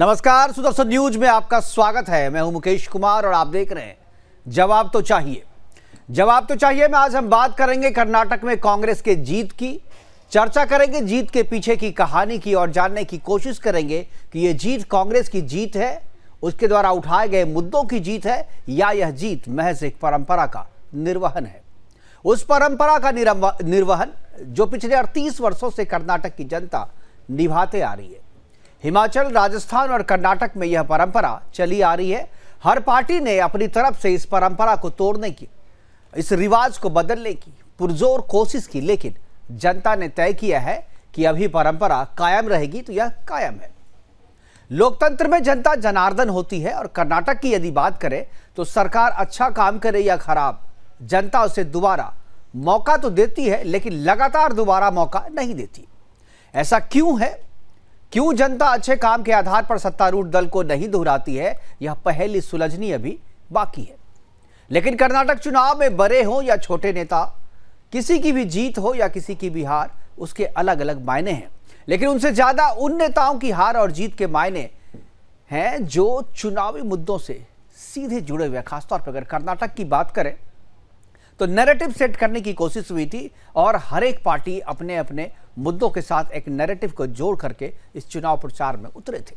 नमस्कार, सुदर्शन न्यूज में आपका स्वागत है। मैं हूं मुकेश कुमार और आप देख रहे हैं जवाब तो चाहिए। जवाब तो चाहिए में आज हम बात करेंगे कर्नाटक में कांग्रेस के जीत की, चर्चा करेंगे जीत के पीछे की कहानी की और जानने की कोशिश करेंगे कि यह जीत कांग्रेस की जीत है, उसके द्वारा उठाए गए मुद्दों की जीत है या यह जीत महज एक परंपरा का निर्वहन है। उस परंपरा का निर्वहन जो पिछले 38 वर्षों से कर्नाटक की जनता निभाते आ रही है। हिमाचल, राजस्थान और कर्नाटक में यह परंपरा चली आ रही है। हर पार्टी ने अपनी तरफ से इस परंपरा को तोड़ने की, इस रिवाज को बदलने की पुरजोर कोशिश की, लेकिन जनता ने तय किया है कि अभी परंपरा कायम रहेगी तो यह कायम है। लोकतंत्र में जनता जनार्दन होती है और कर्नाटक की यदि बात करें तो सरकार अच्छा काम करे या खराब, जनता उसे दोबारा मौका तो देती है लेकिन लगातार दोबारा मौका नहीं देती। ऐसा क्यों है? क्यों जनता अच्छे काम के आधार पर सत्तारूढ़ दल को नहीं दोहराती है? यह पहेली सुलझनी अभी बाकी है। लेकिन कर्नाटक चुनाव में बड़े हो या छोटे नेता, किसी की भी जीत हो या किसी की भी हार, उसके अलग अलग मायने हैं। लेकिन उनसे ज्यादा उन नेताओं की हार और जीत के मायने हैं जो चुनावी मुद्दों से सीधे जुड़े हुए। खासतौर पर अगर कर्नाटक की बात करें तो नैरेटिव सेट करने की कोशिश हुई थी और हर एक पार्टी अपने अपने मुद्दों के साथ एक नैरेटिव को जोड़ करके इस चुनाव प्रचार में उतरे थे।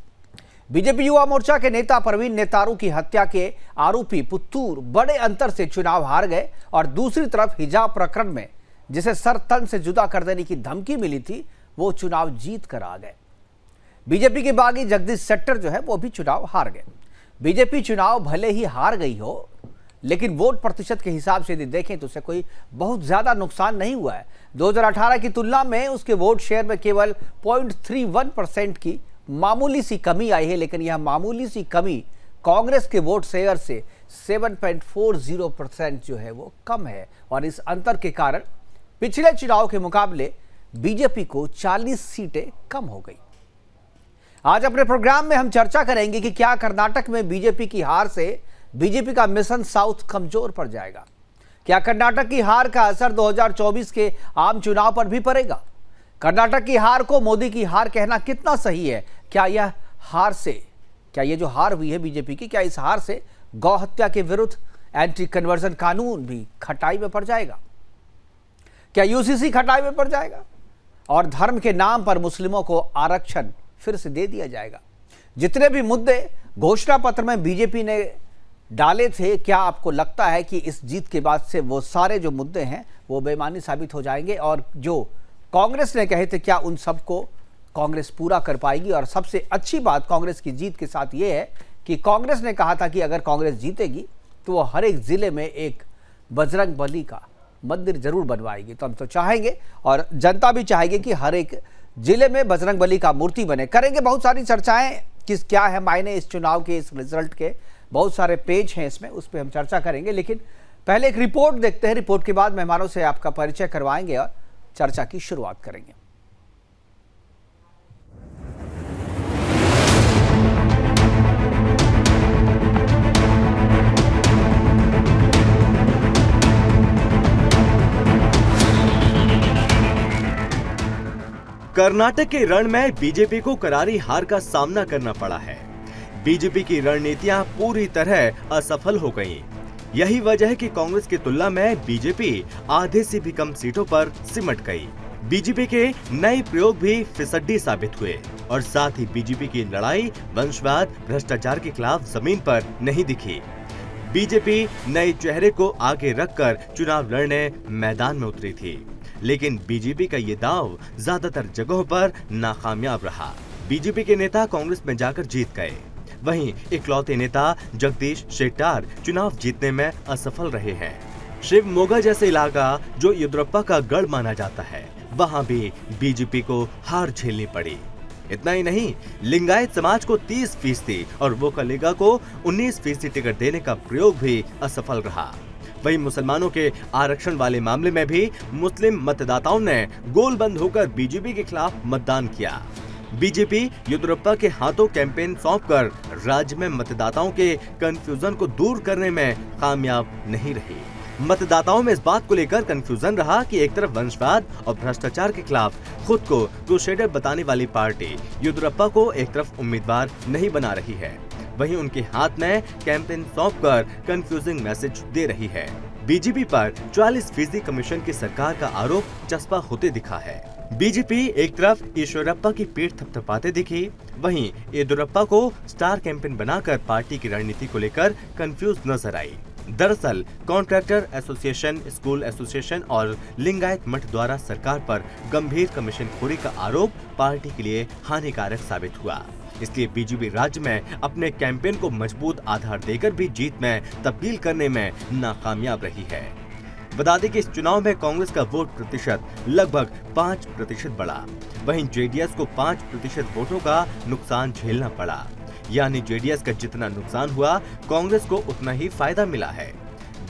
बीजेपी युवा मोर्चा के नेता प्रवीण नेतारू की हत्या के आरोपी पुत्तूर बड़े अंतर से चुनाव हार गए और दूसरी तरफ हिजाब प्रकरण में जिसे सर तन से जुदा कर देने की धमकी मिली थी, वो चुनाव जीत कर आ गए। बीजेपी के बागी जगदीश शेट्टर जो है वो भी चुनाव हार गए। बीजेपी चुनाव भले ही हार गई हो लेकिन वोट प्रतिशत के हिसाब से यदि देखें तो उसे कोई बहुत ज्यादा नुकसान नहीं हुआ है। 2018 की तुलना में उसके वोट शेयर में केवल 0.31% की मामूली सी कमी आई है, लेकिन यह मामूली सी कमी कांग्रेस के वोट शेयर से 7.40% जो है वो कम है और इस अंतर के कारण पिछले चुनाव के मुकाबले बीजेपी को 40 सीटें कम हो गई। आज अपने प्रोग्राम में हम चर्चा करेंगे कि क्या कर्नाटक में बीजेपी की हार से बीजेपी का मिशन साउथ कमजोर पड़ जाएगा? क्या कर्नाटक की हार का असर 2024 के आम चुनाव पर भी पड़ेगा? कर्नाटक की हार को मोदी की हार कहना कितना सही है? क्या ये जो हार हुई है बीजेपी की, क्या इस हार से गौ हत्या के विरुद्ध एंटी कन्वर्जन कानून भी खटाई में पड़ जाएगा? क्या यूसीसी खटाई में पड़ जाएगा और धर्म के नाम पर मुस्लिमों को आरक्षण फिर से दे दिया जाएगा? जितने भी मुद्दे घोषणा पत्र में बीजेपी ने डाले थे, क्या आपको लगता है कि इस जीत के बाद से वो सारे जो मुद्दे हैं वो बेमानी साबित हो जाएंगे और जो कांग्रेस ने कहे थे क्या उन सबको कांग्रेस पूरा कर पाएगी? और सबसे अच्छी बात कांग्रेस की जीत के साथ ये है कि कांग्रेस ने कहा था कि अगर कांग्रेस जीतेगी तो वो हर एक जिले में एक बजरंग बली का मंदिर जरूर बनवाएगी। तो हम तो चाहेंगे और जनता भी चाहेगी कि हर एक जिले में बजरंग बली का मूर्ति बने। करेंगे बहुत सारी चर्चाएं क्या है मायने इस चुनाव के, इस रिजल्ट के बहुत सारे पेज हैं इसमें, उस पर हम चर्चा करेंगे। लेकिन पहले एक रिपोर्ट देखते हैं। रिपोर्ट के बाद मेहमानों से आपका परिचय करवाएंगे और चर्चा की शुरुआत करेंगे। कर्नाटक के रण में बीजेपी को करारी हार का सामना करना पड़ा है। बीजेपी की रणनीतियां पूरी तरह असफल हो गईं। यही वजह है कि कांग्रेस की तुलना में बीजेपी आधे से भी कम सीटों पर सिमट गई। बीजेपी के नए प्रयोग भी फिसड्डी साबित हुए और साथ ही बीजेपी की लड़ाई वंशवाद, भ्रष्टाचार के खिलाफ जमीन पर नहीं दिखी। बीजेपी नए चेहरे को आगे रखकर चुनाव लड़ने मैदान में उतरी थी, लेकिन बीजेपी का ये दांव ज्यादातर जगहों पर नाकामयाब रहा। बीजेपी के नेता कांग्रेस में जाकर जीत गए, वहीं इकलौते नेता जगदीश शेट्टर चुनाव जीतने में असफल रहे हैं। शिवमोगा जैसे इलाका जो येदियुरप्पा का गढ़ माना जाता है, वहां भी बीजेपी को हार झेलनी पड़ी। इतना ही नहीं, लिंगायत समाज को 30% और वोकलिगा को 19% टिकट देने का प्रयोग भी असफल रहा। वहीं मुसलमानों के आरक्षण वाले मामले में भी मुस्लिम मतदाताओं ने गोलबंद होकर बीजेपी के खिलाफ मतदान किया। बीजेपी येदियुरप्पा के हाथों कैंपेन सौंपकर राज्य में मतदाताओं के कंफ्यूजन को दूर करने में कामयाब नहीं रही। मतदाताओं में इस बात को लेकर कंफ्यूजन रहा कि एक तरफ वंशवाद और भ्रष्टाचार के खिलाफ खुद को क्रूसेडर बताने वाली पार्टी येदियुरप्पा को एक तरफ उम्मीदवार नहीं बना रही है, वहीं उनके हाथ में कैंपेन सौंपकर कंफ्यूजिंग मैसेज दे रही है। बीजेपी पर 44% कमीशन की सरकार का आरोप चस्पा होते दिखा है। बीजेपी एक तरफ येदियुरप्पा की पीठ थपथपाते दिखी, वहीं येदियुरप्पा को स्टार कैंपेन बनाकर पार्टी की रणनीति को लेकर कंफ्यूज नजर आई। दरअसल कॉन्ट्रैक्टर एसोसिएशन, स्कूल एसोसिएशन और लिंगायत मठ द्वारा सरकार पर गंभीर कमीशनखोरी का आरोप पार्टी के लिए हानिकारक साबित हुआ। इसलिए बीजेपी राज्य में अपने कैंपेन को मजबूत आधार देकर भी जीत में तब्दील करने में नाकामयाब रही है। बता दें कि इस चुनाव में कांग्रेस का वोट प्रतिशत लगभग 5% बढ़ा, वहीं जेडीएस को 5% वोटों का नुकसान झेलना पड़ा। यानी जेडीएस का जितना नुकसान हुआ, कांग्रेस को उतना ही फायदा मिला है।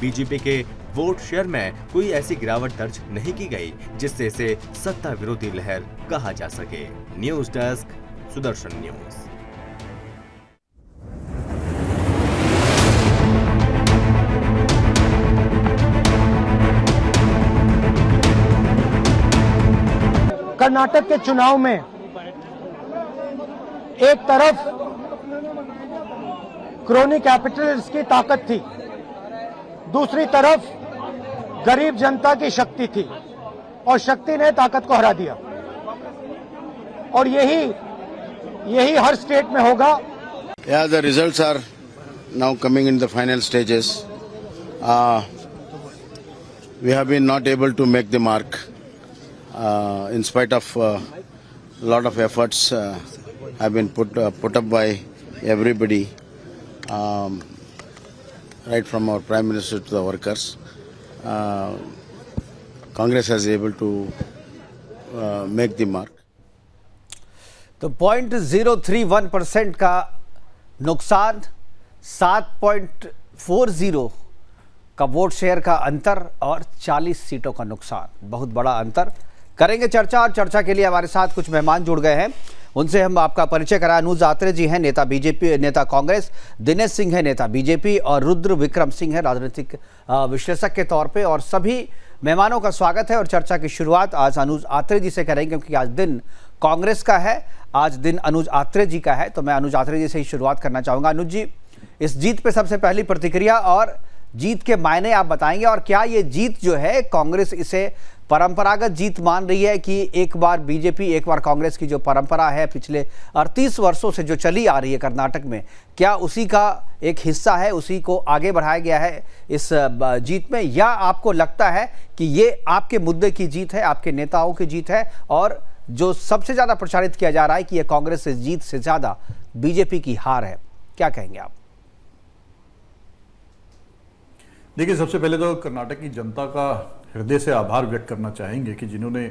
बीजेपी के वोट शेयर में कोई ऐसी गिरावट दर्ज नहीं की गई जिससे इसे सत्ता विरोधी लहर कहा जा सके। News desk, Sudarshan news. Karnataka के चुनाव में एक तरफ क्रोनी कैपिटलिस्ट की ताकत थी, दूसरी तरफ गरीब जनता की शक्ति थी और शक्ति ने ताकत को हरा दिया। और यही हर स्टेट में होगा। Yeah, the results are now coming in the final stages. We have been not able to make the mark in spite of a lot of efforts have been put up by everybody, right from our Prime Minister to the workers. Congress has able to make the mark. तो 0.031% का नुकसान, 7.40 का vote share का अंतर और 40 सीटों का नुकसान, बहुत बड़ा अंतर। करेंगे चर्चा, और चर्चा के लिए हमारे साथ कुछ मेहमान जुड़ गए हैं, उनसे हम आपका परिचय कराएं। अनुज आत्रे जी हैं, नेता बीजेपी, नेता कांग्रेस, दिनेश सिंह है, नेता बीजेपी, और रुद्र विक्रम सिंह है, राजनीतिक विश्लेषक के तौर पे। और सभी मेहमानों का स्वागत है। और चर्चा की शुरुआत आज अनुज आत्रे जी से करेंगे, क्योंकि आज दिन कांग्रेस का है, आज दिन अनुज आत्रे जी का है। तो मैं अनुज आत्रे जी से ही शुरुआत करना चाहूँगा। अनुज जी, इस जीत पे सबसे पहली प्रतिक्रिया और जीत के मायने आप बताएंगे, और क्या ये जीत जो है कांग्रेस इसे परंपरागत जीत मान रही है कि एक बार बीजेपी एक बार कांग्रेस की जो परंपरा है पिछले 38 वर्षों से जो चली आ रही है कर्नाटक में, क्या उसी का एक हिस्सा है, उसी को आगे बढ़ाया गया है इस जीत में, या आपको लगता है कि ये आपके मुद्दे की जीत है, आपके नेताओं की जीत है, और जो सबसे ज़्यादा प्रचारित किया जा रहा है कि ये कांग्रेस से जीत से ज़्यादा बीजेपी की हार है? क्या कहेंगे आप? देखिए, सबसे पहले तो कर्नाटक की जनता का हृदय से आभार व्यक्त करना चाहेंगे कि जिन्होंने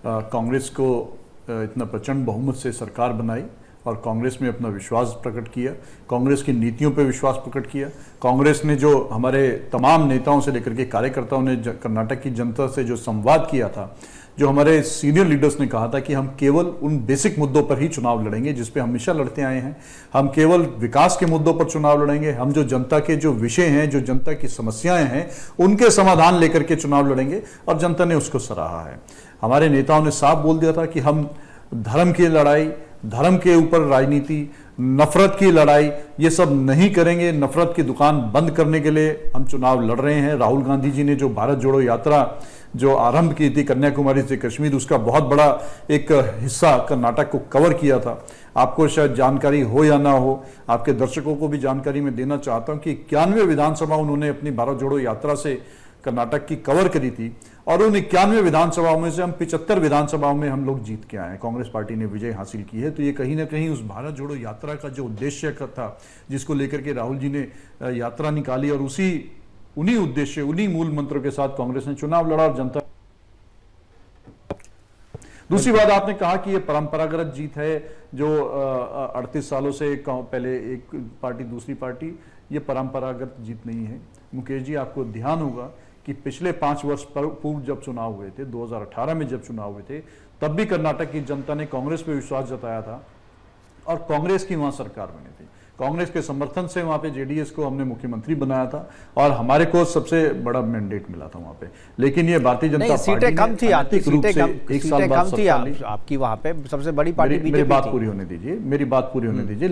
कांग्रेस को इतना प्रचंड बहुमत से सरकार बनाई और कांग्रेस में अपना विश्वास प्रकट किया, कांग्रेस की नीतियों पर विश्वास प्रकट किया। कांग्रेस ने जो हमारे तमाम नेताओं से लेकर के कार्यकर्ताओं ने कर्नाटक की जनता से जो संवाद किया था, जो हमारे सीनियर लीडर्स ने कहा था कि हम केवल उन बेसिक मुद्दों पर ही चुनाव लड़ेंगे जिस पे हमेशा लड़ते आए हैं, हम केवल विकास के मुद्दों पर चुनाव लड़ेंगे, हम जो जनता के जो विषय हैं, जो जनता की समस्याएं हैं, उनके समाधान लेकर के चुनाव लड़ेंगे, और जनता ने उसको सराहा है। हमारे नेताओं ने साफ बोल दिया था कि हम धर्म की लड़ाई, धर्म के ऊपर राजनीति, नफरत की लड़ाई, ये सब नहीं करेंगे। नफरत की दुकान बंद करने के लिए हम चुनाव लड़ रहे हैं। राहुल गांधी जी ने जो भारत जोड़ो यात्रा जो आरंभ की थी कन्याकुमारी से कश्मीर, उसका बहुत बड़ा एक हिस्सा कर्नाटक को कवर किया था। आपको शायद जानकारी हो या ना हो, आपके दर्शकों को भी जानकारी में देना चाहता हूं कि 91 विधानसभा उन्होंने अपनी भारत जोड़ो यात्रा से कर्नाटक की कवर करी थी, और उन 91 विधानसभाओं में से हम 75 विधानसभाओं में हम लोग जीत के आए हैं। कांग्रेस पार्टी ने विजय हासिल की है। तो ये कहीं ना कहीं उस भारत जोड़ो यात्रा का जो उद्देश्य था, जिसको लेकर के राहुल जी ने यात्रा निकाली, और उन्हीं उद्देश्य, उन्हीं मूल मंत्रों के साथ कांग्रेस ने चुनाव लड़ा और जनता। दूसरी बात, आपने कहा कि ये परंपरागत जीत है जो 38 सालों से पहले एक पार्टी दूसरी पार्टी, ये परंपरागत जीत नहीं है। मुकेश जी, आपको ध्यान होगा कि पिछले 5 वर्ष पूर्व जब चुनाव हुए थे, 2018 में जब चुनाव हुए थे, तब भी कर्नाटक की जनता ने कांग्रेस पे विश्वास जताया था और कांग्रेस की वहां सरकार बनी थी। कांग्रेस के समर्थन से वहां पे जेडीएस को हमने मुख्यमंत्री बनाया था और हमारे को सबसे बड़ा मैंडेट मिला था वहां पे। लेकिन ये भारतीय जनता नहीं, पार्टी सीटें कम थी आपकी, अनैतिक रूप सीटें से कम, एक साल सीटें बाद कम थी सत्ता ली। आपकी वहां पे सबसे बड़ी पार्टी मेरी बीजेपी बात थी। पूरी होने दीजिए, मेरी बात पूरी होने दीजिए।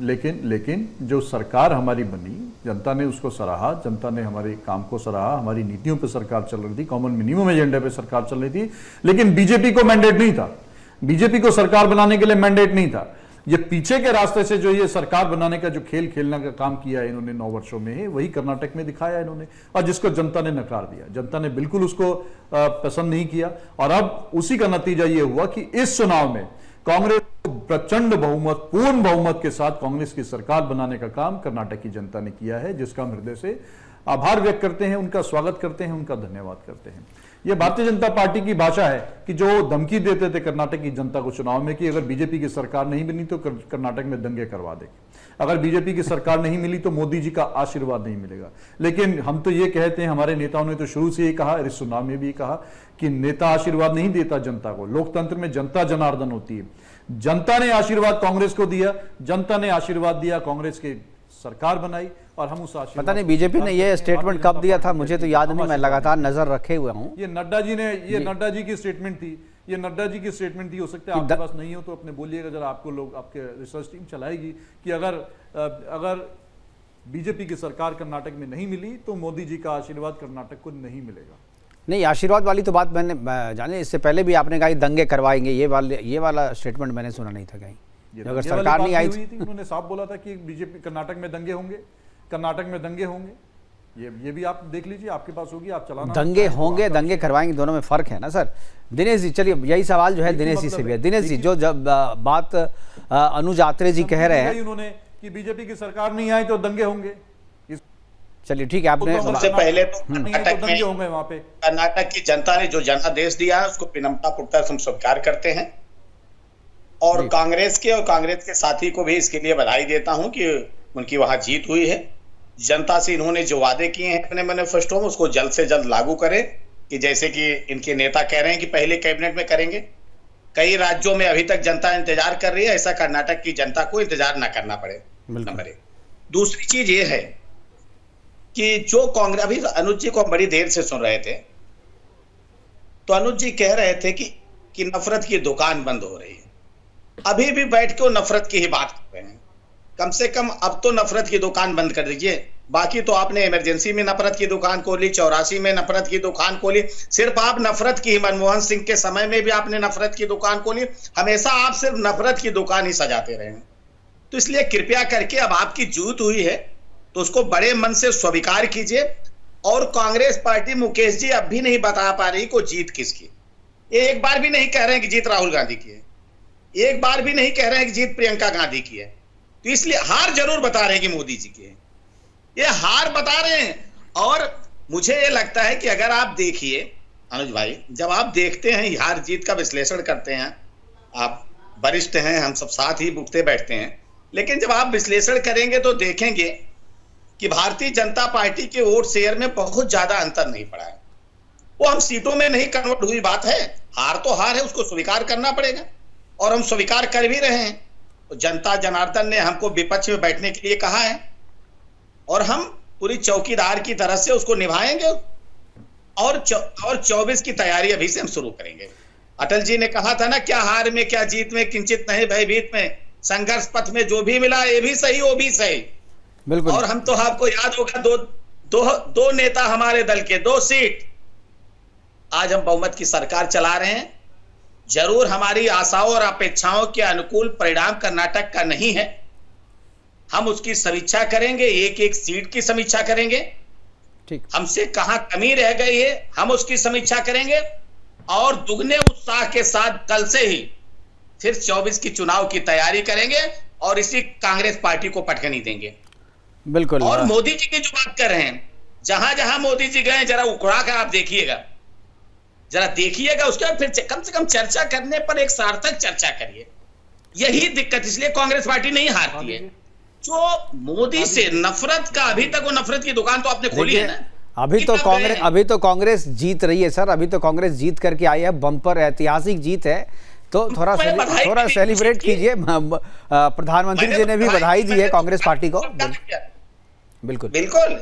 लेकिन जो सरकार हमारी बनी, जनता ने उसको सराहा, जनता ने हमारे काम को सराहा, हमारी नीतियों पे सरकार चल रही थी, कॉमन मिनिमम एजेंडे पे सरकार चल रही थी। लेकिन बीजेपी को मैंडेट नहीं था, बीजेपी को सरकार बनाने के लिए मैंडेट नहीं था। ये पीछे के रास्ते से जो ये सरकार बनाने का जो खेल खेलने का काम किया है इन्होंने 9 वर्षों में, वही कर्नाटक में दिखाया इन्होंने, और जिसको जनता ने नकार दिया। जनता ने बिल्कुल उसको पसंद नहीं किया और अब उसी का नतीजा ये हुआ कि इस चुनाव में कांग्रेस प्रचंड बहुमत, पूर्ण बहुमत के साथ कांग्रेस की सरकार बनाने का काम कर्नाटक की जनता ने किया है, जिसका हम हृदय से आभार व्यक्त करते हैं, उनका स्वागत करते हैं, उनका धन्यवाद करते हैं। यह भारतीय जनता पार्टी की भाषा है कि जो धमकी देते थे कर्नाटक की जनता को चुनाव में कि अगर बीजेपी की सरकार नहीं बनी तो कर्नाटक में दंगे करवा देगी, अगर बीजेपी की सरकार नहीं मिली तो मोदी जी का आशीर्वाद नहीं मिलेगा। लेकिन हम तो ये कहते हैं, हमारे नेताओं ने तो शुरू से ये कहा, इस चुनाव में भी कहा कि नेता आशीर्वाद नहीं देता जनता को, लोकतंत्र में जनता जनार्दन होती है। जनता ने आशीर्वाद कांग्रेस को दिया, जनता ने आशीर्वाद दिया, कांग्रेस की सरकार बनाई और हम उस आशीर्वाद। पता नहीं बीजेपी ने ये स्टेटमेंट कब दिया था, मुझे तो याद नहीं, मैं लगातार नजर रखे हुए हूँ। ये नड्डा जी ने, ये नड्डा जी की स्टेटमेंट थी, ये नड्डा जी की स्टेटमेंट थी। हो सकता है आपके पास नहीं हो तो अपने बोलिएगा जरा, आपको लोग, आपके रिसर्च टीम चलाएगी कि अगर बीजेपी की सरकार कर्नाटक में नहीं मिली तो मोदी जी का आशीर्वाद कर्नाटक को नहीं मिलेगा। नहीं, आशीर्वाद वाली तो बात मैंने जाने, इससे पहले भी आपने कहा दंगे करवाएंगे, ये वाला स्टेटमेंट मैंने सुना नहीं था कहीं। अगर सरकार नहीं आई थी, उन्होंने साफ बोला था कि बीजेपी कर्नाटक में दंगे होंगे, कर्नाटक में दंगे होंगे। ये भी आप देख लीजिए, आपके पास होगी, आप चलाना। दंगे होंगे, दंगे करवाएंगे, दोनों में फर्क है ना सर। दिनेश जी, चलिए यही सवाल जो है दिनेश जी से भी है। दिनेश जी, जो जब बात अनुज आत्रे जी कह रहे हैं उन्होंने कि बीजेपी की सरकार नहीं आई तो दंगे होंगे, चलिए ठीक है, आपने सबसे पहले तो कर्नाटक में होंगे वहां पे। कर्नाटक की जनता ने जो जनादेश दिया है उसको विनम्रता पूर्वक हम स्वीकार करते हैं और कांग्रेस के और कांग्रेस के साथी को भी इसके लिए बधाई देता हूं कि उनकी वहां जीत हुई है। जनता से इन्होंने जो वादे किए हैं अपने मैनिफेस्टो में उसको जल्द से जल्द लागू करें, कि जैसे कि इनके नेता कह रहे हैं कि पहले कैबिनेट में करेंगे। कई राज्यों में अभी तक जनता इंतजार कर रही है, ऐसा कर्नाटक की जनता को इंतजार न करना पड़े, नंबर 1। दूसरी चीज ये है कि जो कांग्रेस, अभी अनुज जी को हम बड़ी देर से सुन रहे थे, तो अनुज जी कह रहे थे कि नफरत की दुकान बंद हो रही है। अभी भी बैठ के वो नफरत की ही बात कर रहे हैं। कम से कम अब तो नफरत की दुकान बंद कर दीजिए। बाकी तो आपने इमरजेंसी में नफरत की दुकान खोली, 84 में नफरत की दुकान खोली, सिर्फ आप नफरत की, मनमोहन सिंह के समय में भी आपने नफरत की दुकान खोली, हमेशा आप सिर्फ नफरत की दुकान ही सजाते रहे हैं। तो इसलिए कृपया करके अब आपकी जीत हुई है तो उसको बड़े मन से स्वीकार कीजिए। और कांग्रेस पार्टी, मुकेश जी अब भी नहीं बता पा रही को जीत किसकी। ये एक बार भी नहीं कह रहे हैं कि जीत राहुल गांधी की है, एक बार भी नहीं कह रहे हैं कि जीत प्रियंका गांधी की है। तो इसलिए हार जरूर बता रहे हैं कि मोदी जी की है, ये हार बता रहे हैं। और मुझे ये लगता है कि अगर आप देखिए अनुज भाई, जब आप देखते हैं हार जीत का विश्लेषण करते हैं, आप वरिष्ठ हैं, हम सब साथ ही उठते बैठते हैं, लेकिन जब आप विश्लेषण करेंगे तो देखेंगे कि भारतीय जनता पार्टी के वोट शेयर में बहुत ज्यादा अंतर नहीं पड़ा है। वो हम सीटों में नहीं कन्वर्ट हुई बात है, हार तो हार है, उसको स्वीकार करना पड़ेगा और हम स्वीकार कर भी रहे हैं। तो जनता जनार्दन ने हमको विपक्ष में बैठने के लिए कहा है और हम पूरी चौकीदार की तरह से उसको निभाएंगे और 24 की तैयारी अभी से हम शुरू करेंगे। अटल जी ने कहा था ना, क्या हार में क्या जीत में किंचित नहीं भयभीत में, संघर्ष पथ में जो भी मिला ये भी सही वो भी सही। बिल्कुल। और हम तो, आपको याद होगा, दो नेता हमारे दल के, 2 सीट, आज हम बहुमत की सरकार चला रहे हैं। जरूर हमारी आशाओं और अपेक्षाओं के अनुकूल परिणाम कर्नाटक का नहीं है, हम उसकी समीक्षा करेंगे, एक एक सीट की समीक्षा करेंगे, ठीक, हमसे कहां कमी रह गई है हम उसकी समीक्षा करेंगे और दुगने उत्साह के साथ कल से ही फिर 24 की चुनाव की तैयारी करेंगे और इसी कांग्रेस पार्टी को पटकनी देंगे। बिल्कुल। और मोदी जी की जो बात कर रहे हैं, जहां जहां मोदी जी गए जरा उकड़ा कर आप देखिएगा, जरा देखिएगा, उसके बाद फिर कम से कम चर्चा करने पर एक सार्थक चर्चा करिए। यही दिक्कत, इसलिए कांग्रेस पार्टी नहीं हारती है। जो मोदी से नफरत का, अभी तक वो नफरत की दुकान तो आपने खोली है ना। अभी तो कांग्रेस जीत रही है सर, अभी तो कांग्रेस जीत करके आई है, बम्पर ऐतिहासिक जीत है। तो थोड़ा मैं बधाई थोड़ा दी सेलिब्रेट चीज़ की। कीजिए। प्रधानमंत्री जी ने भी बधाई दी है कांग्रेस पार्टी को। बिल्कुल बिल्कुल।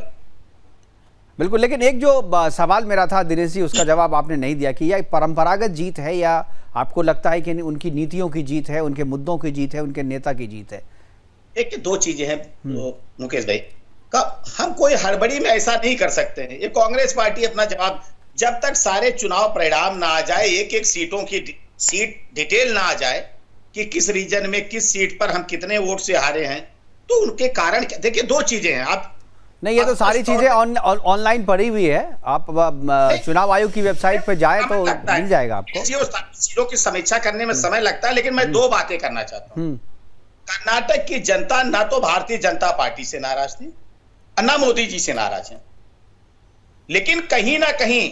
बिल्कुल, लेकिन एक जो सवाल मेरा था दिनेश जी, उसका जवाब आपने नहीं दिया कि यह परंपरागत जीत है या आपको लगता है कि उनकी नीतियों की जीत है, उनके मुद्दों की जीत है, उनके नेता की जीत है? देखिए, दो चीजें हैं मुकेश भाई का, हम कोई हड़बड़ी में ऐसा नहीं कर सकते हैं। ये कांग्रेस पार्टी अपना जवाब, जब तक सारे चुनाव परिणाम ना आ जाए, एक एक सीटों की सीट डिटेल ना आ जाए कि किस रीजन में किस सीट पर हम कितने वोट से हारे हैं, तो उनके कारण देखिए दो चीजें हैं। आप नहीं, ये तो सारी चीजें ऑनलाइन पड़ी हुई है, आप चुनाव आयोग की वेबसाइट पे जाए तो मिल जाएगा आपको। चीजों की समीक्षा करने में समय लगता है, लेकिन मैं दो बातें करना चाहता हूं। कर्नाटक की जनता ना तो भारतीय जनता पार्टी से नाराज थी, ना मोदी जी से नाराज है, लेकिन कहीं ना कहीं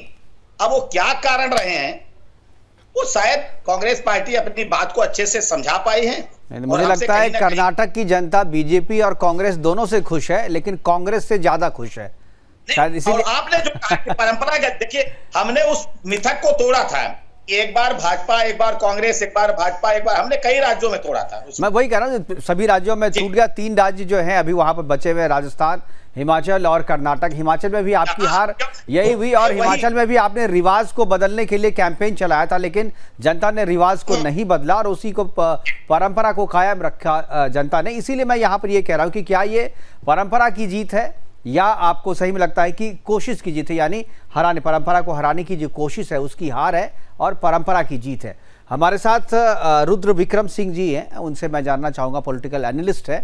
अब वो क्या कारण रहे हैं, वो शायद कांग्रेस पार्टी अपनी बात को अच्छे से समझा पाई है। मुझे लगता है कर्नाटक की जनता बीजेपी और कांग्रेस दोनों से खुश है, लेकिन कांग्रेस से ज्यादा खुश है शायद, इसीलिए। और आपने जो कहा कि परंपरागत, देखिए हमने उस मिथक को तोड़ा था, एक बार भाजपा एक बार कांग्रेस, एक बार भाजपा एक बार, हमने कई राज्यों में तोड़ा था। मैं वही कह रहा हूँ, सभी राज्यों में टूट गया। 3 राज्य जो हैं अभी वहां पर बचे हुए, राजस्थान, हिमाचल और कर्नाटक। हिमाचल में भी आपकी हार यही हुई, और हिमाचल में भी आपने रिवाज को बदलने के लिए कैंपेन चलाया था, लेकिन जनता ने रिवाज को नहीं बदला और उसी को परंपरा को कायम रखा जनता ने। इसीलिए मैं यहाँ पर ये कह रहा हूँ कि क्या ये परंपरा की जीत है या आपको सही में लगता है कि कोशिश की जीत है, यानी परंपरा को हराने की जो कोशिश है उसकी हार है और परंपरा की जीत है। हमारे साथ रुद्र विक्रम सिंह जी हैं, उनसे मैं जानना चाहूँगा, पॉलिटिकल एनालिस्ट है।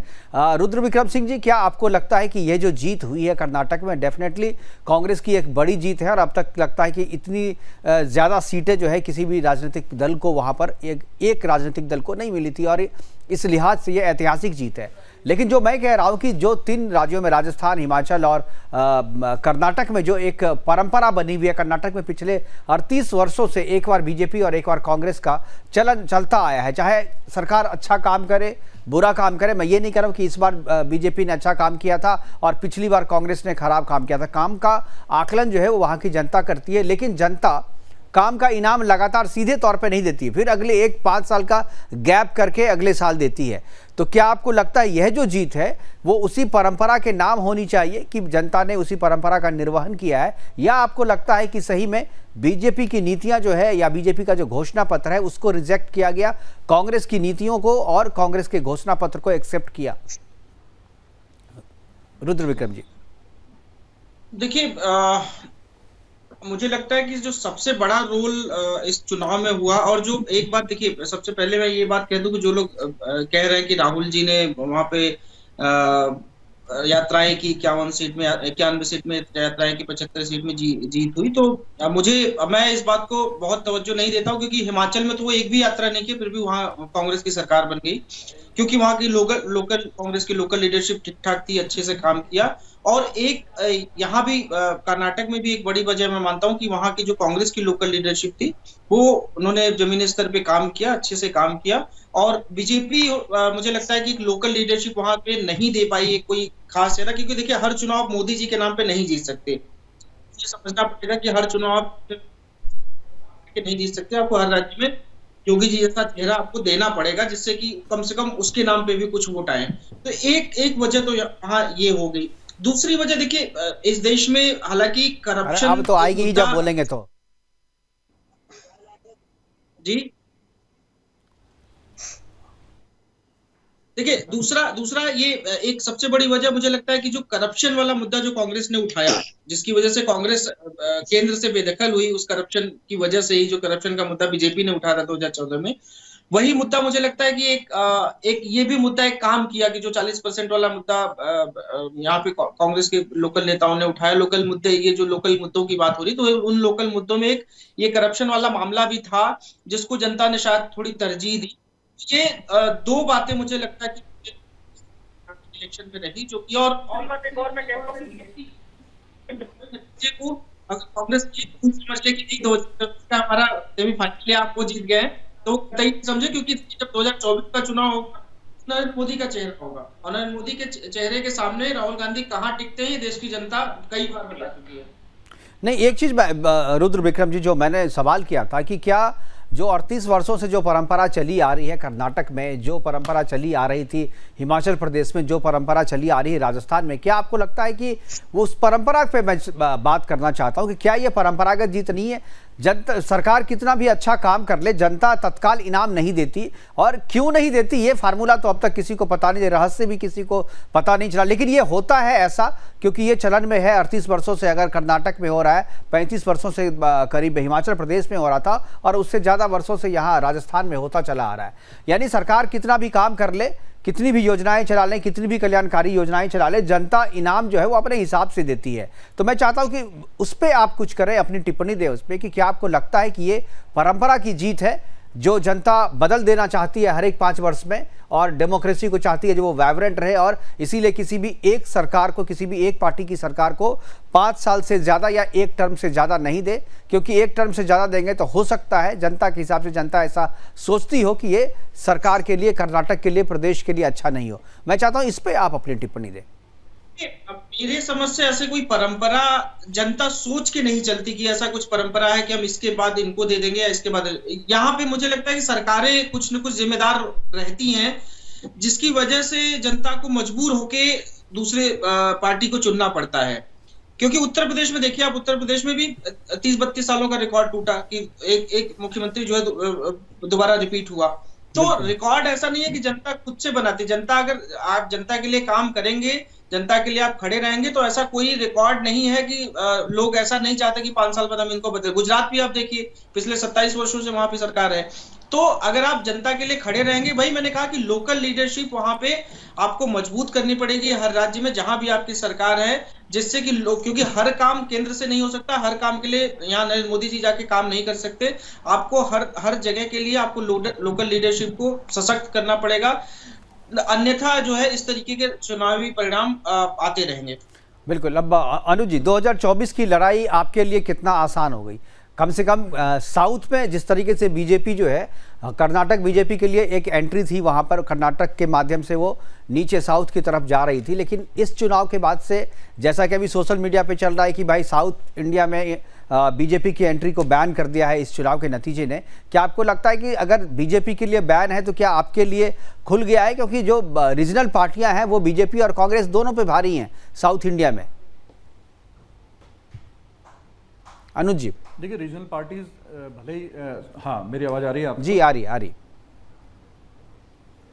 रुद्र विक्रम सिंह जी, क्या आपको लगता है कि यह जो जीत हुई है कर्नाटक में डेफिनेटली कांग्रेस की एक बड़ी जीत है, और अब तक लगता है कि इतनी ज़्यादा सीटें जो है किसी भी राजनीतिक दल को वहाँ पर एक राजनीतिक दल को नहीं मिली थी, और इस लिहाज से ये ऐतिहासिक जीत है। लेकिन जो मैं कह रहा हूँ कि जो 3 राज्यों में, राजस्थान, हिमाचल और कर्नाटक में जो एक परंपरा बनी हुई है, कर्नाटक में पिछले 38 वर्षों से एक बार बीजेपी और एक बार कांग्रेस का चलन चलता आया है, चाहे सरकार अच्छा काम करे बुरा काम करे। मैं ये नहीं कह रहा हूँ कि इस बार बीजेपी ने अच्छा काम किया था और पिछली बार कांग्रेस ने खराब काम किया था। काम का आकलन जो है वो वहाँ की जनता करती है, लेकिन जनता काम का इनाम लगातार सीधे तौर पे नहीं देती है, फिर अगले 1-5 साल का गैप करके अगले साल देती है। तो क्या आपको लगता है यह जो जीत है वो उसी परंपरा के नाम होनी चाहिए कि जनता ने उसी परंपरा का निर्वहन किया है, या आपको लगता है कि सही में बीजेपी की नीतियां जो है या बीजेपी का जो घोषणा पत्र है उसको रिजेक्ट किया गया, कांग्रेस की नीतियों को और कांग्रेस के घोषणा पत्र को एक्सेप्ट किया? रुद्र विक्रम जी, देखिए, मुझे लगता है कि जो सबसे बड़ा रोल इस चुनाव में हुआ, और जो एक बात देखिए, सबसे पहले मैं ये बात कह दूं कि जो लोग कह रहे हैं कि राहुल जी ने वहां पे यात्राएं की 51 सीट में, 91 सीट में यात्राएं की, 75 सीट में जीत हुई, तो मैं इस बात को बहुत तवज्जो नहीं देता हूं, क्योंकि हिमाचल में तो वो एक भी यात्रा नहीं की, फिर भी वहां कांग्रेस की सरकार बन गई, क्योंकि वहां की लोकल कांग्रेस की लोकल लीडरशिप ठीक ठाक थी, अच्छे से काम किया। और एक यहाँ भी कर्नाटक में भी एक बड़ी वजह मैं मानता हूँ कि वहां की जो कांग्रेस की लोकल लीडरशिप थी वो उन्होंने जमीनी स्तर पे काम किया, अच्छे से काम किया। और बीजेपी मुझे लगता है कि लोकल लीडरशिप वहां पे नहीं दे पाई कोई खास चेहरा, क्योंकि देखिए हर चुनाव मोदी जी के नाम पे नहीं जीत सकते, ये समझना पड़ेगा कि हर चुनाव नहीं जीत सकते, आपको हर राज्य में योगी जी जैसा चेहरा आपको देना पड़ेगा, जिससे कि कम से कम उसके नाम पे भी कुछ वोट आए। तो एक वजह तो यहाँ ये हो गई। दूसरी वजह देखिए, इस देश में हालांकि करप्शन अब तो आएगी ही जब बोलेंगे तो जी। देखिए, दूसरा ये एक सबसे बड़ी वजह मुझे लगता है कि जो करप्शन वाला मुद्दा जो कांग्रेस ने उठाया, जिसकी वजह से कांग्रेस केंद्र से बेदखल हुई, उस करप्शन की वजह से ही जो करप्शन का मुद्दा बीजेपी ने उठाया था 2014 में, वही मुद्दा मुझे लगता है कि एक ये भी मुद्दा एक काम किया कि जो 40% वाला मुद्दा यहाँ पे कांग्रेस के लोकल नेताओं ने उठाया। लोकल मुद्दे, ये जो लोकल मुद्दों की बात हो रही, तो उन लोकल मुद्दों में एक ये करप्शन वाला मामला भी था, जिसको जनता ने शायद थोड़ी तरजीह दी। ये दो बातें मुझे लगता है कि इलेक्शन में रही, जो कि और बात एक और मैं कहता हूं, अगर कांग्रेस की समझ ले कि 2024 का हमारा सेमीफाइनल आप वो जीत गए, तो कहीं समझे, क्योंकि जब 2024 का चुनाव होगा, नरेंद्र मोदी का चेहरा होगा, और नरेंद्र मोदी के चेहरे के सामने राहुल गांधी कहाँ टिकते हैं, देश की जनता कई बार बता चुकी है। नहीं, एक चीज रुद्र विक्रम जी जो मैंने सवाल किया था कि क्या जो 38 वर्षों से जो परंपरा चली आ रही है कर्नाटक में, जो परंपरा चली आ रही थी हिमाचल प्रदेश में, जो परंपरा चली आ रही है राजस्थान में, क्या आपको लगता है कि वो उस परंपरा पे मैं बात करना चाहता हूँ कि क्या ये परंपरागत जीत नहीं है? जनता, सरकार कितना भी अच्छा काम कर ले, जनता तत्काल इनाम नहीं देती। और क्यों नहीं देती ये फार्मूला तो अब तक किसी को पता नहीं, रहस्य भी किसी को पता नहीं चला, लेकिन ये होता है ऐसा क्योंकि ये चलन में है। 38 वर्षों से अगर कर्नाटक में हो रहा है, 35 वर्षों से करीब हिमाचल प्रदेश में हो रहा था, और उससे ज़्यादा वर्षों से यहाँ राजस्थान में होता चला आ रहा है। यानी सरकार कितना भी काम कर ले, कितनी भी योजनाएं चला लें, कितनी भी कल्याणकारी योजनाएं चला लें, जनता इनाम जो है वो अपने हिसाब से देती है। तो मैं चाहता हूं कि उस पर आप कुछ करें, अपनी टिप्पणी दें उस पर कि क्या आपको लगता है कि ये परंपरा की जीत है जो जनता बदल देना चाहती है हर एक 5 वर्ष में, और डेमोक्रेसी को चाहती है जो वो वाइब्रेंट रहे, और इसीलिए किसी भी एक सरकार को, किसी भी एक पार्टी की सरकार को 5 साल से ज़्यादा या एक टर्म से ज़्यादा नहीं दे, क्योंकि एक टर्म से ज़्यादा देंगे तो हो सकता है जनता के हिसाब से जनता ऐसा सोचती हो कि ये सरकार के लिए, कर्नाटक के लिए, प्रदेश के लिए अच्छा नहीं हो। मैं चाहता हूँ इस पर आप अपनी टिप्पणी दें। मेरे समझ से ऐसे कोई परंपरा जनता सोच के नहीं चलती कि ऐसा कुछ परंपरा है कि हम इसके बाद इनको दे देंगे या इसके बाद। यहाँ पे मुझे लगता है कि सरकारें कुछ न कुछ जिम्मेदार रहती हैं, जिसकी वजह से जनता को मजबूर होके दूसरे पार्टी को चुनना पड़ता है। क्योंकि उत्तर प्रदेश में देखिए आप, उत्तर प्रदेश में भी 30-32 सालों का रिकॉर्ड टूटा कि एक मुख्यमंत्री जो है दोबारा रिपीट हुआ। तो रिकॉर्ड ऐसा नहीं है कि जनता खुद से बनाती। जनता, अगर आप जनता के लिए काम करेंगे, जनता के लिए आप खड़े रहेंगे, तो ऐसा कोई रिकॉर्ड नहीं है कि लोग ऐसा नहीं चाहते कि 5 साल बाद हम इनको बदले। गुजरात भी आप देखिए, पिछले 27 वर्षों से वहां पे सरकार है। तो अगर आप जनता के लिए खड़े रहेंगे, भाई मैंने कहा कि लोकल लीडरशिप वहां पे आपको मजबूत करनी पड़ेगी हर राज्य में जहां भी आपकी सरकार है, जिससे कि लोग, क्योंकि हर काम केंद्र से नहीं हो सकता, हर काम के लिए यहाँ नरेंद्र मोदी जी जाके काम नहीं कर सकते। आपको हर जगह के लिए आपको लोकल लीडरशिप को सशक्त करना पड़ेगा, अन्यथा जो है इस तरीके के चुनावी परिणाम आते रहेंगे। बिल्कुल। अब अनुज जी, 2024 की लड़ाई आपके लिए कितना आसान हो गई? कम से कम साउथ में जिस तरीके से बीजेपी जो है, कर्नाटक बीजेपी के लिए एक एंट्री थी वहाँ पर, कर्नाटक के माध्यम से वो नीचे साउथ की तरफ जा रही थी, लेकिन इस चुनाव के बाद से जैसा कि अभी सोशल मीडिया पे चल रहा है कि भाई साउथ इंडिया में बीजेपी की एंट्री को बैन कर दिया है इस चुनाव के नतीजे ने। क्या आपको लगता है कि अगर बीजेपी के लिए बैन है तो क्या आपके लिए खुल गया है? क्योंकि जो रीजनल पार्टियां हैं वो बीजेपी और कांग्रेस दोनों पे भारी हैं साउथ इंडिया में। अनुज जी देखिए, रीजनल पार्टीज भले ही हाँ, मेरी आवाज़ आ रही है आपको? जी आ रही।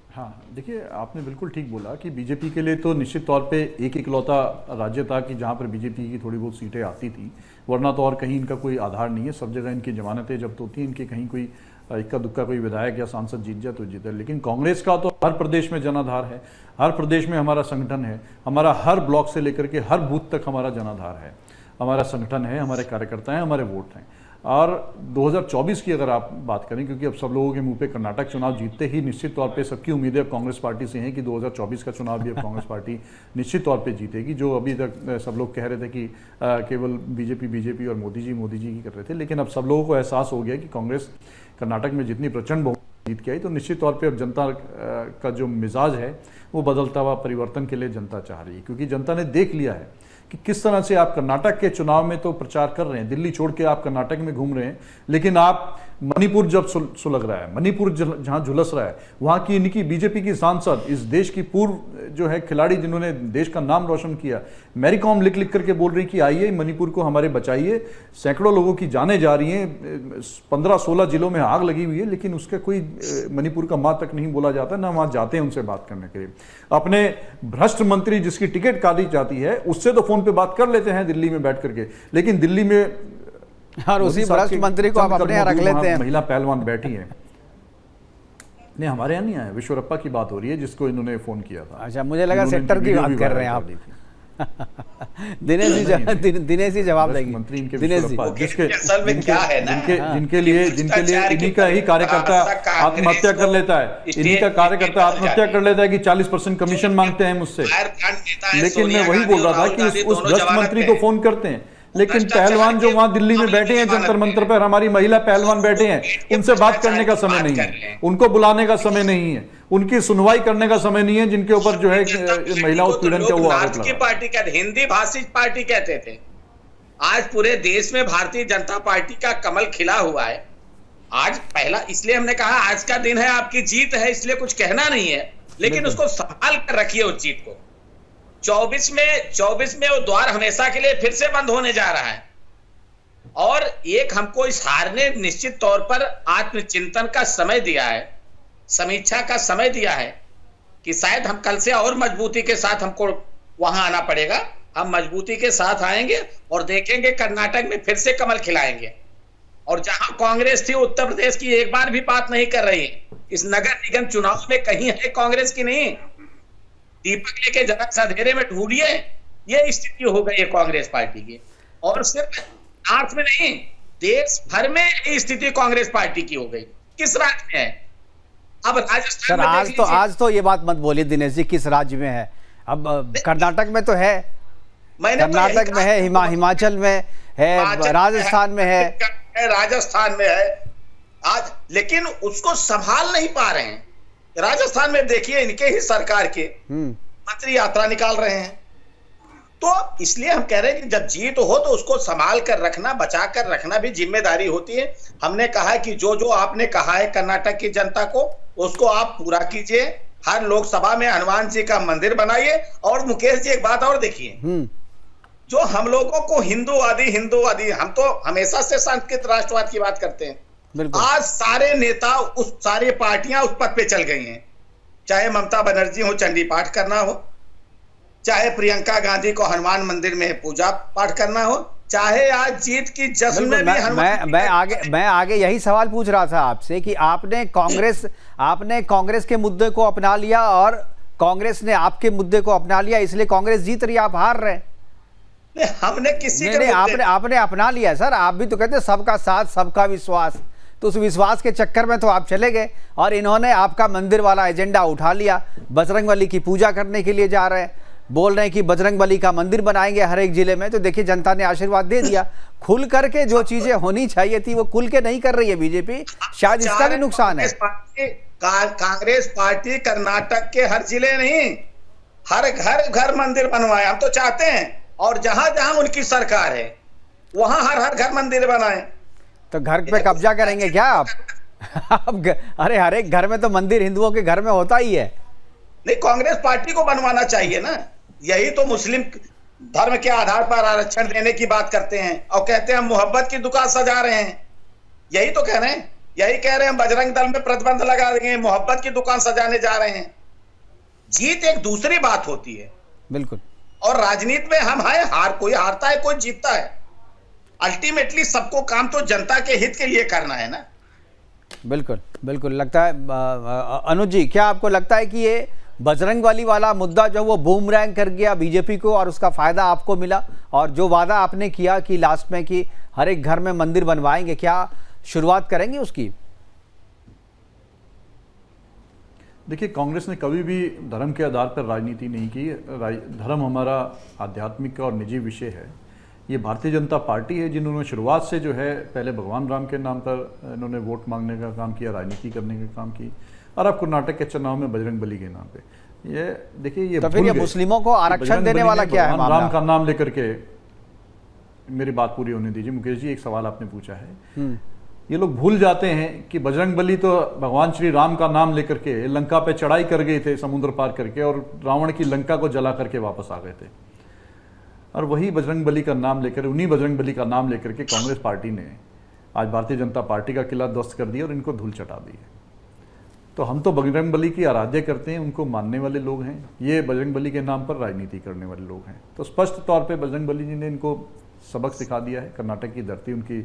हाँ, देखिए आपने बिल्कुल ठीक बोला कि बीजेपी के लिए तो निश्चित तौर पे एक इकलौता राज्य था कि जहाँ पर बीजेपी की थोड़ी बहुत सीटें आती थी, वरना तो और कहीं इनका कोई आधार नहीं है। सब जगह इनकी जमानतें जब्त होती हैं, इनके कहीं कोई इक्का दुक्का कोई विधायक या सांसद जीत जाए तो जीते। लेकिन कांग्रेस का तो हर प्रदेश में जनाधार है, हर प्रदेश में हमारा संगठन है, हमारा हर ब्लॉक से लेकर के हर बूथ तक हमारा जनाधार है, हमारा संगठन है, हमारे कार्यकर्ता हैं, हमारे वोट हैं। और 2024 की अगर आप बात करें, क्योंकि अब सब लोगों के मुंह पे कर्नाटक चुनाव जीतते ही निश्चित तौर पे सबकी उम्मीदें कांग्रेस पार्टी से हैं कि 2024 का चुनाव भी अब कांग्रेस पार्टी निश्चित तौर पे जीतेगी। जो अभी तक सब लोग कह रहे थे कि केवल बीजेपी और मोदी जी की कर रहे थे, लेकिन अब सब लोगों को एहसास हो गया कि कांग्रेस कर्नाटक में जितनी प्रचंड बहुमत जीत के आई, तो निश्चित तौर पर अब जनता का जो मिजाज है वो बदलता हुआ परिवर्तन के लिए जनता चाह रही है। क्योंकि जनता ने देख लिया है कि किस तरह से आप कर्नाटक के चुनाव में तो प्रचार कर रहे हैं, दिल्ली छोड़ के आप कर्नाटक में घूम रहे हैं, लेकिन आप मणिपुर जब सुलग रहा है, मणिपुर जहां झुलस रहा है, वहां की इनकी बीजेपी की सांसद, इस देश की पूर्व जो है खिलाड़ी जिन्होंने देश का नाम रोशन किया, मैरी कॉम लिख करके बोल रही कि आइए मणिपुर को हमारे बचाइए, सैकड़ों लोगों की जानें जा रही हैं, 15-16 जिलों में आग लगी हुई है, लेकिन उसका कोई मणिपुर का माँ तक नहीं बोला जाता, ना वहां जाते हैं उनसे बात करने के लिए। अपने भ्रष्ट मंत्री जिसकी टिकट काटी जाती है उससे तो फोन पे बात कर लेते हैं दिल्ली में बैठ करके, लेकिन दिल्ली में और उसी भ्रष्ट मंत्री को आप अपने यहाँ रख लेते हैं। महिला पहलवान बैठी है। नहीं, हमारे यहाँ नहीं आया, विश्वरप्पा की बात हो रही है जिसको इन्होंने फोन किया था। अच्छा, मुझे लगा सेक्टर की बात कर रहे हैं आप। दिनेश जी जवाब देंगे। मंत्री इनके दिनेश जी, असल में क्या है ना, जिनके लिए इन्हीं का ही कार्यकर्ता आत्महत्या कर लेता है, इन्हीं का कार्यकर्ता आत्महत्या कर लेता है कि 40% कमीशन मांगते हैं मुझसे। लेकिन मैं वही बोल रहा था कि उस भ्रष्ट मंत्री को फोन करते हैं, लेकिन पहलवान जो वहां दिल्ली में बैठे हैं जंतर मंतर पर, हमारी महिला पहलवान बैठे हैं, उनसे बात करने का समय नहीं है, उनको बुलाने का समय नहीं है, उनकी सुनवाई करने का समय नहीं है, जिनके ऊपर जो है महिला उत्पीड़न का वो आरोप लगा। पार्टी कहते, हिंदी भाषी पार्टी कहते थे। आज पूरे देश में भारतीय जनता पार्टी का कमल खिला हुआ है। आज पहला, इसलिए हमने कहा आज का दिन है, आपकी जीत है, इसलिए कुछ कहना नहीं है, लेकिन उसको संभाल कर रखिए उस जीत को। 24 में वो द्वार हमेशा के लिए फिर से बंद होने जा रहा है। और एक हमको इस हार ने निश्चित तौर पर आत्मचिंतन का समय दिया है, समीक्षा का समय दिया है कि शायद हम कल से और मजबूती के साथ हमको वहां आना पड़ेगा। हम मजबूती के साथ आएंगे और देखेंगे कर्नाटक में फिर से कमल खिलाएंगे। और जहां कांग्रेस थी उत्तर प्रदेश की, एक बार भी बात नहीं कर रही है। इस नगर निगम चुनाव में कहीं है कांग्रेस की नहीं। दीपक लेके जरा सा अंधेरे में ढूंढिए, ये स्थिति हो गई है कांग्रेस पार्टी की। और सिर्फ नॉर्थ में नहीं, देश भर में ये स्थिति कांग्रेस पार्टी की हो गई। किस राज्य में है? अब राजस्थान सर में आज तो ये बात मत बोलिए दिनेश जी, किस राज्य में है। अब कर्नाटक में तो है, कर्नाटक में है, हिमाचल में है, राजस्थान में है, राजस्थान में है आज, लेकिन उसको संभाल नहीं पा रहे हैं। राजस्थान में देखिए, इनके ही सरकार के मंत्री यात्रा निकाल रहे हैं। तो इसलिए हम कह रहे हैं कि जब जीत हो तो उसको संभाल कर रखना, बचा कर रखना भी जिम्मेदारी होती है। हमने कहा है कि जो आपने कहा है कर्नाटक की जनता को, उसको आप पूरा कीजिए। हर लोकसभा में हनुमान जी का मंदिर बनाइए। और मुकेश जी एक बात और देखिए, जो हम लोगों को हिंदूवादी, हम तो हमेशा से सांस्कृतिक राष्ट्रवाद की बात करते हैं। आज सारे नेता, उस सारी पार्टियां उस पद पे चल गई हैं। चाहे ममता बनर्जी हो, चंडी पाठ करना हो, चाहे प्रियंका गांधी को हनुमान मंदिर में पूजा पाठ करना हो, चाहे आज जीत की जश्न में भी मैं आगे यही सवाल पूछ रहा था आपसे कि आपने कांग्रेस के मुद्दे को अपना लिया और कांग्रेस ने आपके मुद्दे को अपना लिया, इसलिए कांग्रेस जीत रही है, आप हार रहे हैं। हमने किसी नहीं, आपने अपना लिया सर। आप भी तो कहते हैं सबका साथ सबका विश्वास, तो उस विश्वास के चक्कर में तो आप चले गए और इन्होंने आपका मंदिर वाला एजेंडा उठा लिया। बजरंगबली की पूजा करने के लिए जा रहे हैं, बोल रहे हैं कि बजरंगबली का मंदिर बनाएंगे हर एक जिले में। तो देखिए, जनता ने आशीर्वाद दे दिया। खुल करके जो चीजें होनी चाहिए थी वो खुल के नहीं कर रही है बीजेपी, शायद इसका भी नुकसान है। कांग्रेस पार्टी कर्नाटक के हर जिले नहीं, हर घर मंदिर बनवाए। हम तो चाहते हैं, और जहां जहां उनकी सरकार है वहां हर घर मंदिर बनाए। तो घर पे कब्जा करेंगे क्या आप? अरे हर एक घर में तो मंदिर हिंदुओं के घर में होता ही है। नहीं, कांग्रेस पार्टी को बनवाना चाहिए ना। यही तो मुस्लिम धर्म के आधार पर आरक्षण देने की बात करते हैं और कहते हैं हम मोहब्बत की दुकान सजा रहे हैं। यही तो कह रहे हैं, यही कह रहे हैं हम बजरंग दल में प्रतिबंध लगा देंगे, मोहब्बत की दुकान सजाने जा रहे हैं। जीत एक दूसरी बात होती है। बिल्कुल। और राजनीति में हम हैं, कोई हारता है, कोई जीतता है। अल्टीमेटली सबको काम तो जनता के हित के लिए करना है ना। बिल्कुल बिल्कुल। लगता है अनुज जी, क्या आपको लगता है कि ये बजरंगबली वाला मुद्दा जो वो बूमरैंग कर गया बीजेपी को और उसका फायदा आपको मिला, और जो वादा आपने किया कि लास्ट में कि हर एक घर में मंदिर बनवाएंगे, क्या शुरुआत करेंगे उसकी? देखिए, कांग्रेस ने कभी भी धर्म के आधार पर राजनीति नहीं की। धर्म हमारा आध्यात्मिक और निजी विषय है। ये भारतीय जनता पार्टी है जिन्होंने शुरुआत से जो है पहले भगवान राम के नाम पर इन्होंने वोट मांगने का काम किया, राजनीति करने का काम की, और अब कर्नाटक के चुनाव में बजरंगबली के नाम पे। ये देखिए, ये तो फिर ये मुस्लिमों को आरक्षण देने वाला क्या है मामला? राम का नाम लेकर के, मेरी बात पूरी होने दीजिए मुकेश जी, एक सवाल आपने पूछा है। ये लोग भूल जाते हैं कि बजरंगबली तो भगवान श्री राम का नाम लेकर के लंका पे चढ़ाई कर गए थे समुद्र पार करके, और रावण की लंका को जला करके वापस आ गए थे। और वही बजरंगबली का नाम लेकर, उन्हीं बजरंगबली का नाम लेकर के कांग्रेस पार्टी ने आज भारतीय जनता पार्टी का किला ध्वस्त कर दिया और इनको धूल चटा दी है। तो हम तो बजरंगबली की आराध्य करते हैं, उनको मानने वाले लोग हैं। ये बजरंगबली के नाम पर राजनीति करने वाले लोग हैं। तो स्पष्ट तौर पर बजरंगबली जी ने इनको सबक सिखा दिया है। कर्नाटक की धरती उनकी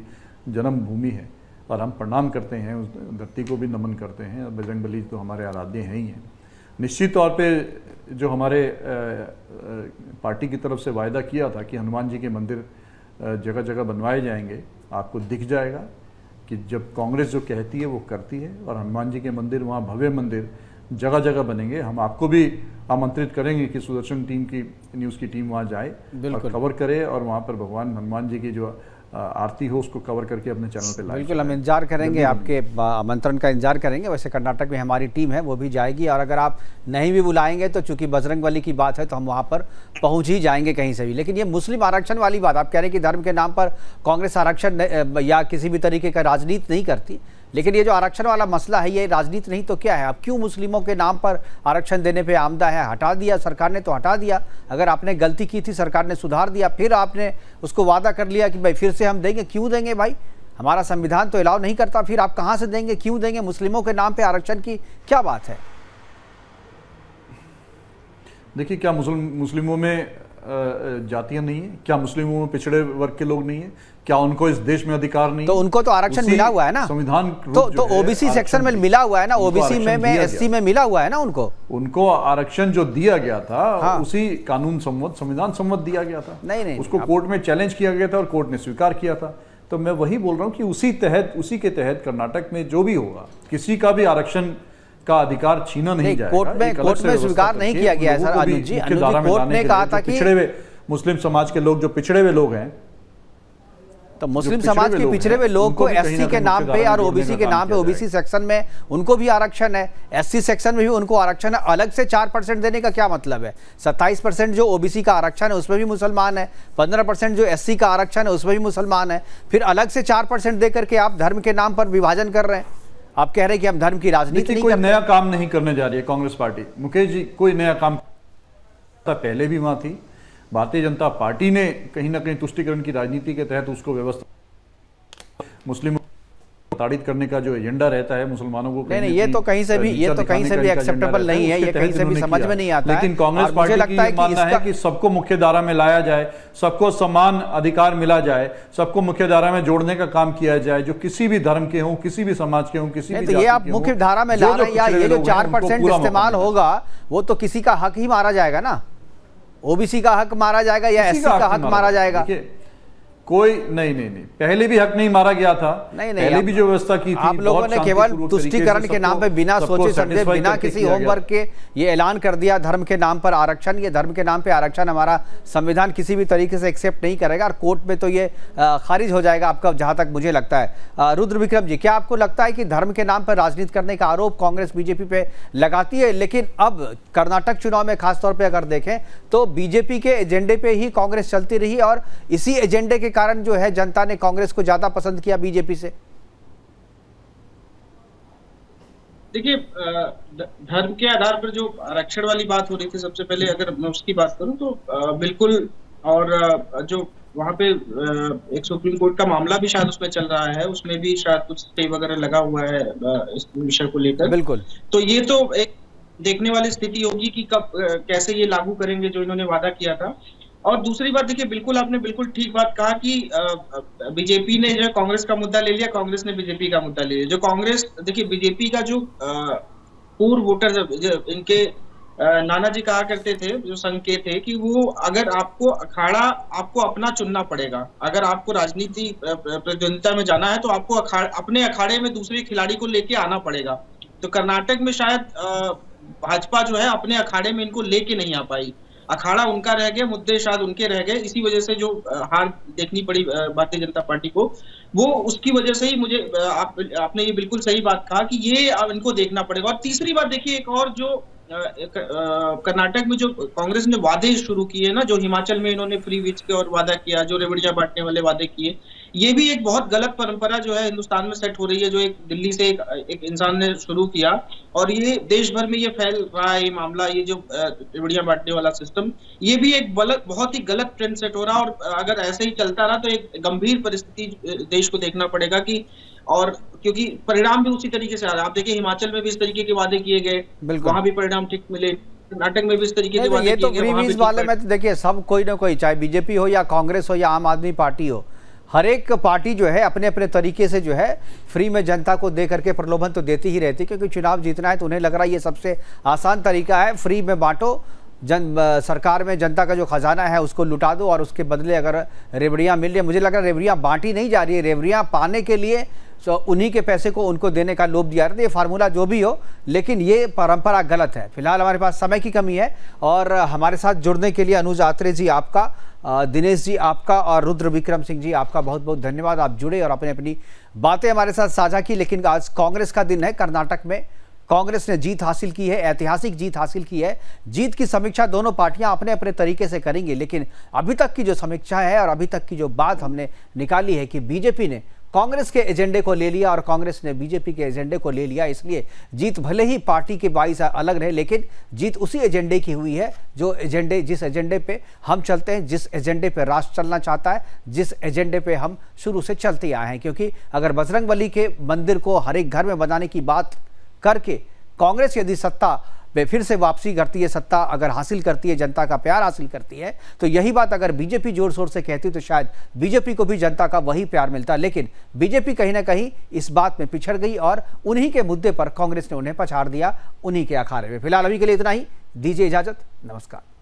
जन्मभूमि है और हम प्रणाम करते हैं, उस धरती को भी नमन करते हैं। और बजरंगबली तो हमारे आराध्य हैं ही हैं। निश्चित तौर पे जो हमारे पार्टी की तरफ से वायदा किया था कि हनुमान जी के मंदिर जगह जगह बनवाए जाएंगे, आपको दिख जाएगा कि जब कांग्रेस जो कहती है वो करती है। और हनुमान जी के मंदिर, वहाँ भव्य मंदिर जगह जगह बनेंगे। हम आपको भी आमंत्रित करेंगे कि सुदर्शन टीम की, न्यूज़ की टीम वहाँ जाए और कवर करे, और वहाँ पर भगवान हनुमान जी की जो आरती हो उसको कवर करके अपने चैनल पे लाइव। बिल्कुल, हम इंतजार करेंगे, आपके आमंत्रण का इंतजार करेंगे। वैसे कर्नाटक में हमारी टीम है, वो भी जाएगी, और अगर आप नहीं भी बुलाएंगे तो चूंकि बजरंगबली की बात है तो हम वहाँ पर पहुँच ही जाएंगे कहीं से भी। लेकिन ये मुस्लिम आरक्षण वाली बात, आप कह रहे हैं कि धर्म के नाम पर कांग्रेस आरक्षण या किसी भी तरीके का राजनीति नहीं करती, लेकिन ये जो आरक्षण वाला मसला है ये राजनीति नहीं तो क्या है? अब क्यों मुस्लिमों के नाम पर आरक्षण देने पे आमदा है? हटा दिया सरकार ने तो हटा दिया। अगर आपने गलती की थी सरकार ने सुधार दिया, फिर आपने उसको वादा कर लिया कि भाई फिर से हम देंगे। क्यों देंगे भाई? हमारा संविधान तो अलाउ नहीं करता, फिर आप कहाँ से देंगे? क्यों देंगे? मुस्लिमों के नाम पे आरक्षण की क्या बात है? देखिए, क्या मुस्लिमों में जातियां नहीं है? क्या मुस्लिमों में पिछड़े वर्ग के लोग नहीं है? क्या उनको इस देश में अधिकार नहीं? तो उनको तो आरक्षण मिला हुआ है ना, संविधान तो ओबीसी सेक्शन में मिला हुआ है ना, ओबीसी में एससी में मिला हुआ है ना उनको आरक्षण जो दिया गया था। हाँ। उसी कानून सम्मत, संविधान सम्मत दिया गया था। नहीं, उसको कोर्ट में चैलेंज किया गया था और कोर्ट ने स्वीकार किया था। तो मैं वही बोल रहा हूँ कि उसी के तहत कर्नाटक में जो भी होगा, किसी का भी आरक्षण का अधिकार छीना नहीं जाएगा। कोर्ट में स्वीकार नहीं किया गया है सर। अनुज जी कोर्ट ने कहा था कि पिछड़े हुए मुस्लिम समाज के लोग, जो पिछड़े हुए लोग हैं, तो मुस्लिम समाज के पिछड़े हुए लोग को एससी के नाम पे और ओबीसी के नाम पे, ओबीसी सेक्शन में उनको भी आरक्षण है, एससी सेक्शन में भी उनको आरक्षण है। अलग से 4% देने का क्या मतलब है? 27% जो ओबीसी का आरक्षण है उसमें भी मुसलमान है, 15% जो एससी का आरक्षण है उसमें भी मुसलमान है, फिर अलग से 4% दे करके आप धर्म के नाम पर विभाजन कर रहे हैं। आप कह रहे हैं कि हम धर्म की राजनीति नहीं कोई करते। नया काम नहीं करने जा रही है कांग्रेस पार्टी। मुकेश जी, कोई नया काम पहले भी वहां थी। भारतीय जनता पार्टी ने कहीं ना कहीं तुष्टिकरण की राजनीति के तहत उसको व्यवस्था, मुस्लिम प्रताड़ित करने का जो एजेंडा रहता है मुसलमानों को, नहीं ये तो कहीं से भी एक्सेप्टेबल नहीं है, ये कहीं से भी समझ में नहीं आता है। लेकिन कांग्रेस पार्टी का मानना है कि सबको मुख्य धारा में लाया जाए, सबको समान अधिकार मिला जाए, सबको मुख्य धारा में जोड़ने का काम किया जाए, जो किसी भी धर्म के हों, किसी भी समाज के हों, किसी भी। तो ये आप मुख्य धारा में ला रहे हैं, या ये जो 4% इस्तेमाल होगा वो तो किसी का हक ही मारा जाएगा ना? ओबीसी का हक मारा जाएगा या एससी का हक मारा जाएगा? कोई नहीं, पहले भी हक नहीं मारा गया था। नहीं, पहले भी जो व्यवस्था की थी, आप लोगों ने केवल तुष्टिकरण के नाम पे बिना सोचे समझे, बिना किसी होमवर्क के ये ऐलान कर दिया धर्म के नाम पर आरक्षण। ये धर्म के नाम पे आरक्षण हमारा संविधान किसी भी तरीके से एक्सेप्ट नहीं करेगा और कोर्ट में तो ये खारिज हो जाएगा आपका, जहां तक मुझे लगता है। रुद्र विक्रम जी, क्या आपको लगता है कि धर्म के नाम पर राजनीति करने का आरोप कांग्रेस बीजेपी पे लगाती है, लेकिन अब कर्नाटक चुनाव में खासतौर पर अगर देखें तो बीजेपी के एजेंडे पे ही कांग्रेस चलती रही और इसी एजेंडे के कारण जो है जनता ने कांग्रेस को ज्यादा पसंद किया बीजेपी से? देखिए, धर्म के आधार पर जो आरक्षण वाली बात हो रही थी, सबसे पहले अगर मैं उसकी बात करूं तो बिल्कुल, और जो वहां पे एक सुप्रीम कोर्ट का मामला भी शायद उसमें चल रहा है, उसमें भी शायद कुछ स्टे वगैरह लगा हुआ है इस विषय को लेकर। बिल्कुल, तो ये तो एक देखने वाली स्थिति होगी कि कब कैसे ये लागू करेंगे जो इन्होंने वादा किया था। और दूसरी बात, देखिए, बिल्कुल आपने बिल्कुल ठीक बात कहा कि बीजेपी ने जो कांग्रेस का मुद्दा ले लिया, कांग्रेस ने बीजेपी का मुद्दा ले लिया। जो कांग्रेस, देखिए, बीजेपी का जो पूर्व वोटर इनके नाना जी कहा करते थे, जो संघ के थे, कि वो अगर आपको अखाड़ा आपको अपना चुनना पड़ेगा, अगर आपको राजनीति प्रतिद्वंदिता में जाना है तो आपको अपने अखाड़े में दूसरे खिलाड़ी को लेके आना पड़ेगा। तो कर्नाटक में शायद भाजपा जो है अपने अखाड़े में इनको लेके नहीं आ पाई, अखाड़ा उनका रह गया, मुद्दे शायद उनके रह गए। इसी वजह से जो हार देखनी पड़ी भारतीय जनता पार्टी को, वो उसकी वजह से ही मुझे आपने ये बिल्कुल सही बात कहा कि ये अब इनको देखना पड़ेगा। और तीसरी बात, देखिए, एक और जो कर्नाटक में जो कांग्रेस ने वादे शुरू किए ना, जो हिमाचल में इन्होंने फ्री वीज के और वादा किया, जो रेवड़ियां बांटने वाले वादे किए, ये भी एक बहुत गलत परंपरा जो है हिंदुस्तान में सेट हो रही है, जो एक दिल्ली से एक इंसान ने शुरू किया और ये देश भर में ये फैल रहा है ये मामला, ये जो रेवड़ियां बांटने वाला सिस्टम, ये भी एक बहुत ही गलत ट्रेंड सेट हो रहा है। और अगर ऐसे ही चलता रहा तो एक गंभीर परिस्थिति देश को देखना पड़ेगा कि, और क्योंकि परिणाम भी उसी तरीके से आ रहा है। आप देखिए, हिमाचल में भी इस तरीके के वादे किए गए, वहां भी परिणाम ठीक मिले, कर्नाटक में भी इस तरीके के वादे किए गए। ये तो फ्री वीज वाले में तो देखिए सब कोई ना कोई, चाहे बीजेपी हो या कांग्रेस हो या आम आदमी पार्टी हो, हर एक पार्टी जो है अपने अपने तरीके से जो है फ्री में जनता को दे करके प्रलोभन तो देती ही रहती, क्योंकि चुनाव जीतना है तो उन्हें लग रहा है ये सबसे आसान तरीका है, फ्री में बांटो, सरकार में जनता का जो खजाना है उसको लुटा दो और उसके बदले अगर रेवड़ियाँ मिल रही है, मुझे लग रहा है रेवड़ियाँ बांटी नहीं जा रही है, रेवड़ियाँ पाने के लिए उन्हीं के पैसे को उनको देने का लोभ दिया रहता है। ये फार्मूला जो भी हो, लेकिन ये परंपरा गलत है। फिलहाल हमारे पास समय की कमी है और हमारे साथ जुड़ने के लिए अनुज आत्रे जी आपका, दिनेश जी आपका और रुद्र विक्रम सिंह जी आपका बहुत बहुत धन्यवाद। आप जुड़े और अपनी अपनी बातें हमारे साथ साझा की। लेकिन आज कांग्रेस का दिन है, कर्नाटक में कांग्रेस ने जीत हासिल की है, ऐतिहासिक जीत हासिल की है। जीत की समीक्षा दोनों पार्टियां अपने अपने तरीके से करेंगी, लेकिन अभी तक की जो समीक्षा है और अभी तक की जो बात हमने निकाली है कि बीजेपी ने कांग्रेस के एजेंडे को ले लिया और कांग्रेस ने बीजेपी के एजेंडे को ले लिया, इसलिए जीत भले ही पार्टी के वाइज अलग रहे, लेकिन जीत उसी एजेंडे की हुई है जिस एजेंडे पे हम चलते हैं, जिस एजेंडे पे राष्ट्र चलना चाहता है, जिस एजेंडे पे हम शुरू से चलते आए हैं। क्योंकि अगर बजरंगबली के मंदिर को हर एक घर में बनाने की बात करके कांग्रेस यदि सत्ता पे फिर से वापसी करती है, सत्ता अगर हासिल करती है, जनता का प्यार हासिल करती है, तो यही बात अगर बीजेपी जोर शोर से कहती तो शायद बीजेपी को भी जनता का वही प्यार मिलता। लेकिन बीजेपी कहीं ना कहीं इस बात में पिछड़ गई और उन्हीं के मुद्दे पर कांग्रेस ने उन्हें पछाड़ दिया, उन्हीं के अखाड़े में। फिलहाल अभी के लिए इतना ही, दीजिए इजाजत, नमस्कार।